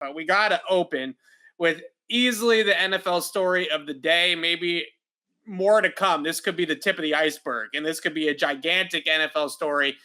But we got to open with easily the NFL story of the day, maybe more to come. This could be the tip of the iceberg, and this could be a gigantic NFL story.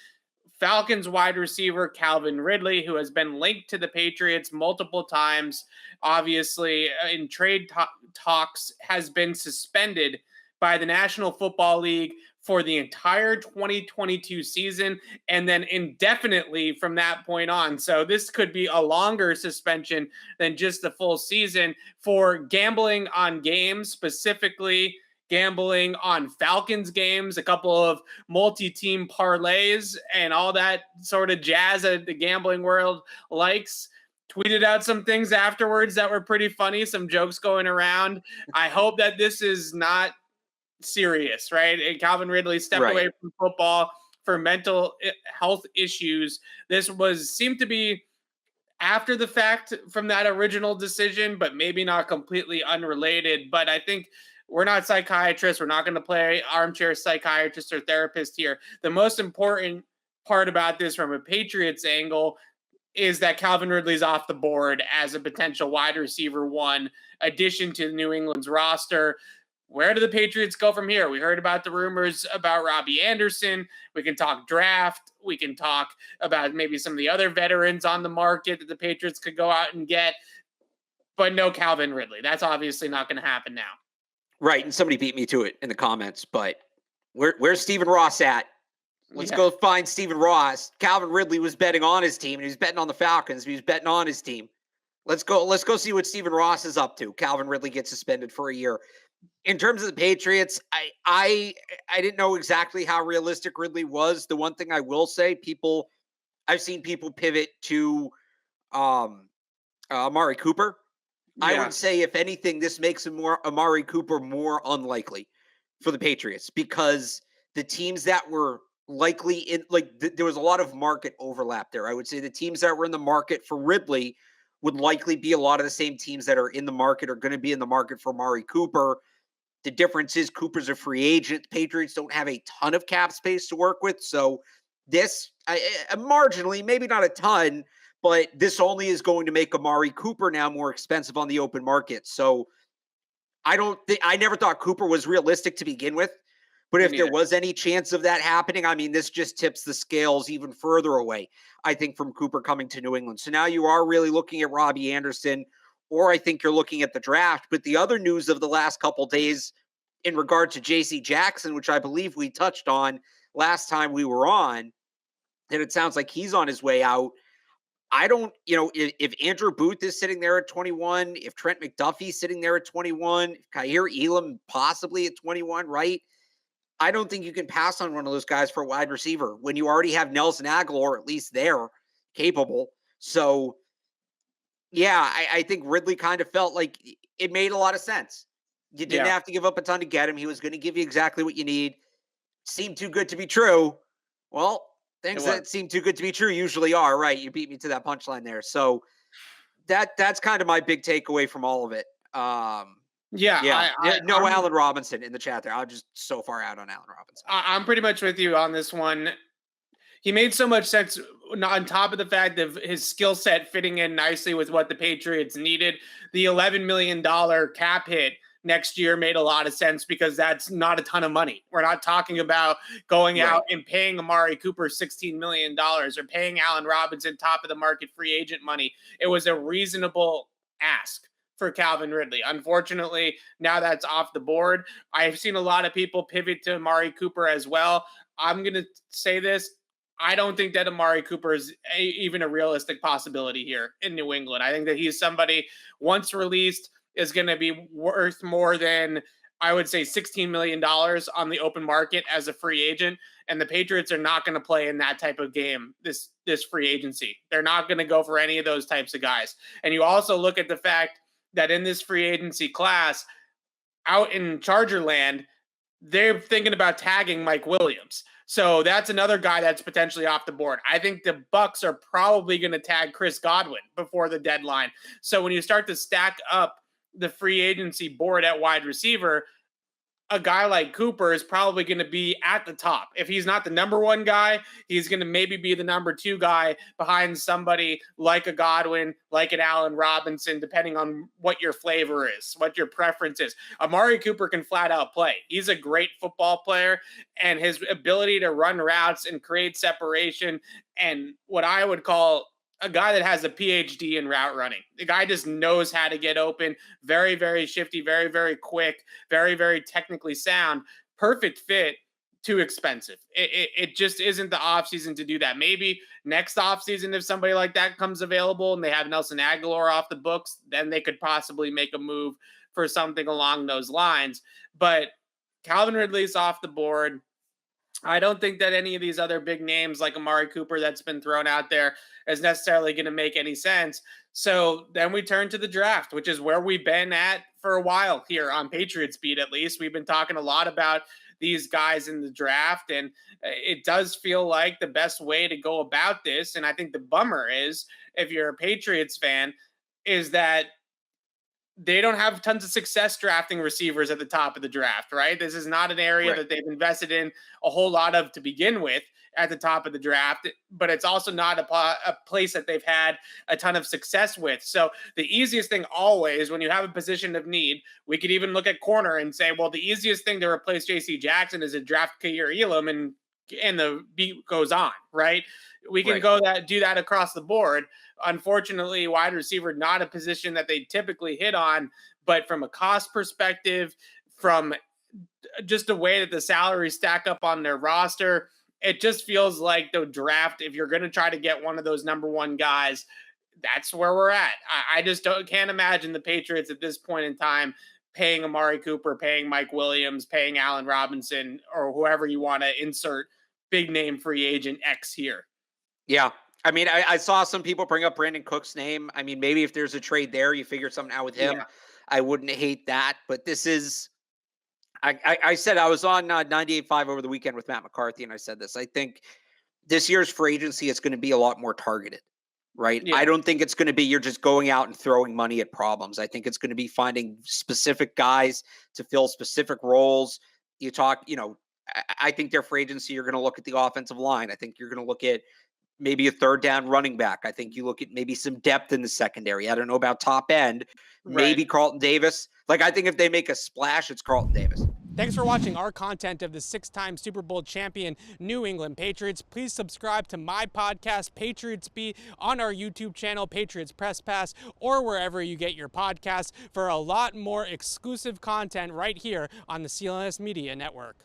Falcons wide receiver Calvin Ridley, who has been linked to the Patriots multiple times, obviously in trade talks, has been suspended by the National Football League for the entire 2022 season and then indefinitely from that point on. So this could be a longer suspension than just the full season for gambling on games, specifically gambling on Falcons games, a couple of multi-team parlays and all that sort of jazz that the gambling world likes. Tweeted out some things afterwards that were pretty funny, some jokes going around. I hope that this is not serious, right? And Calvin Ridley stepped away from football for mental health issues. This seemed to be after the fact from that original decision, but maybe not completely unrelated. But I think we're not psychiatrists. We're not going to play armchair psychiatrist or therapist here. The most important part about this from a Patriots angle is that Calvin Ridley's off the board as a potential wide receiver one addition to New England's roster. Where do the Patriots go from here? We heard about the rumors about Robbie Anderson. We can talk draft. We can talk about maybe some of the other veterans on the market that the Patriots could go out and get. But no Calvin Ridley. That's obviously not going to happen now. Right, and somebody beat me to it in the comments, but where's Stephen Ross at? Let's go find Stephen Ross. Calvin Ridley was betting on his team, and he was betting on the Falcons. He was betting on his team. Let's go see what Stephen Ross is up to. Calvin Ridley gets suspended for a year. In terms of the Patriots, I didn't know exactly how realistic Ridley was. The one thing I will say, I've seen people pivot to Amari Cooper. Yeah. I would say, if anything, this makes Amari Cooper more unlikely for the Patriots, because the teams that were likely in, there was a lot of market overlap there. I would say the teams that were in the market for Ridley would likely be a lot of the same teams that are in the market are going to be in the market for Amari Cooper. The difference is Cooper's a free agent. The Patriots don't have a ton of cap space to work with. So this, marginally, maybe not a ton, but this only is going to make Amari Cooper now more expensive on the open market. So I never thought Cooper was realistic to begin with. But if there was any chance of that happening, I mean, this just tips the scales even further away, I think, from Cooper coming to New England. So now you are really looking at Robbie Anderson, or I think you're looking at the draft. But the other news of the last couple days in regard to J.C. Jackson, which I believe we touched on last time we were on, that it sounds like he's on his way out. I don't, if Andrew Booth is sitting there at 21, if Trent McDuffie's sitting there at 21, if Kaiir Elam possibly at 21, right? I don't think you can pass on one of those guys for a wide receiver when you already have Nelson Agholor at least there capable. So, yeah, I think Ridley kind of felt like it made a lot of sense. You didn't have to give up a ton to get him. He was going to give you exactly what you need. Seemed too good to be true. Well, things that seem too good to be true usually are, right? You beat me to that punchline there. So that's kind of my big takeaway from all of it. No Allen Robinson in the chat there. I'm just so far out on Allen Robinson. I'm pretty much with you on this one. He made so much sense on top of the fact of his skill set fitting in nicely with what the Patriots needed. The $11 million cap hit next year made a lot of sense because that's not a ton of money. We're not talking about going out and paying Amari Cooper $16 million or paying Allen Robinson top of the market free agent money. It was a reasonable ask for Calvin Ridley. Unfortunately, now that's off the board. I've seen a lot of people pivot to Amari Cooper as well. I'm going to say this. I don't think that Amari Cooper is even a realistic possibility here in New England. I think that he's somebody, once released, is going to be worth more than, I would say, $16 million on the open market as a free agent. And the Patriots are not going to play in that type of game, this free agency. They're not going to go for any of those types of guys. And you also look at the fact that in this free agency class, out in Charger land, they're thinking about tagging Mike Williams. So that's another guy that's potentially off the board. I think the Bucs are probably going to tag Chris Godwin before the deadline. So when you start to stack up the free agency board at wide receiver, a guy like Cooper is probably going to be at the top. If he's not the number one guy, he's going to maybe be the number two guy behind somebody like a Godwin, like an Allen Robinson, depending on what your flavor is, what your preference is. Amari Cooper can flat out play. He's a great football player, and his ability to run routes and create separation and what I would call a guy that has a PhD in route running. The guy just knows how to get open, very, very shifty, very, very quick, very, very technically sound, perfect fit, too expensive. It just isn't the offseason to do that. Maybe next offseason, if somebody like that comes available and they have Nelson Aguilar off the books, then they could possibly make a move for something along those lines. But Calvin Ridley's off the board. I don't think that any of these other big names like Amari Cooper that's been thrown out there is necessarily going to make any sense. So then we turn to the draft, which is where we've been at for a while here on Patriots Beat, at least. We've been talking a lot about these guys in the draft, and it does feel like the best way to go about this. And I think the bummer is, if you're a Patriots fan, is that they don't have tons of success drafting receivers at the top of the draft, right? This is not an area that they've invested in a whole lot of to begin with at the top of the draft, but it's also not a place that they've had a ton of success with. So the easiest thing always, when you have a position of need, we could even look at corner and say, well, the easiest thing to replace J.C. Jackson is a draft Ka'ir Elam, and the beat goes on, right? We can do that across the board. Unfortunately, wide receiver, not a position that they typically hit on, but from a cost perspective, from just the way that the salaries stack up on their roster, it just feels like the draft, if you're going to try to get one of those number one guys, that's where we're at. I just can't imagine the Patriots at this point in time paying Amari Cooper, paying Mike Williams, paying Allen Robinson, or whoever you want to insert big name free agent X here. Yeah. I mean, I saw some people bring up Brandon Cook's name. I mean, maybe if there's a trade there, you figure something out with him. Yeah. I wouldn't hate that. But this is, I said I was on 98.5 over the weekend with Matt McCarthy, and I said this. I think this year's free agency is going to be a lot more targeted, right? Yeah. I don't think it's going to be you're just going out and throwing money at problems. I think it's going to be finding specific guys to fill specific roles. I think their free agency, you're going to look at the offensive line. I think you're going to look at maybe a third down running back. I think you look at maybe some depth in the secondary. I don't know about top end. Maybe Carlton Davis. Like, I think if they make a splash, it's Carlton Davis. Thanks for watching our content of the 6-time Super Bowl champion New England Patriots. Please subscribe to my podcast, Patriots Beat, on our YouTube channel, Patriots Press Pass, or wherever you get your podcasts for a lot more exclusive content right here on the CLNS Media Network.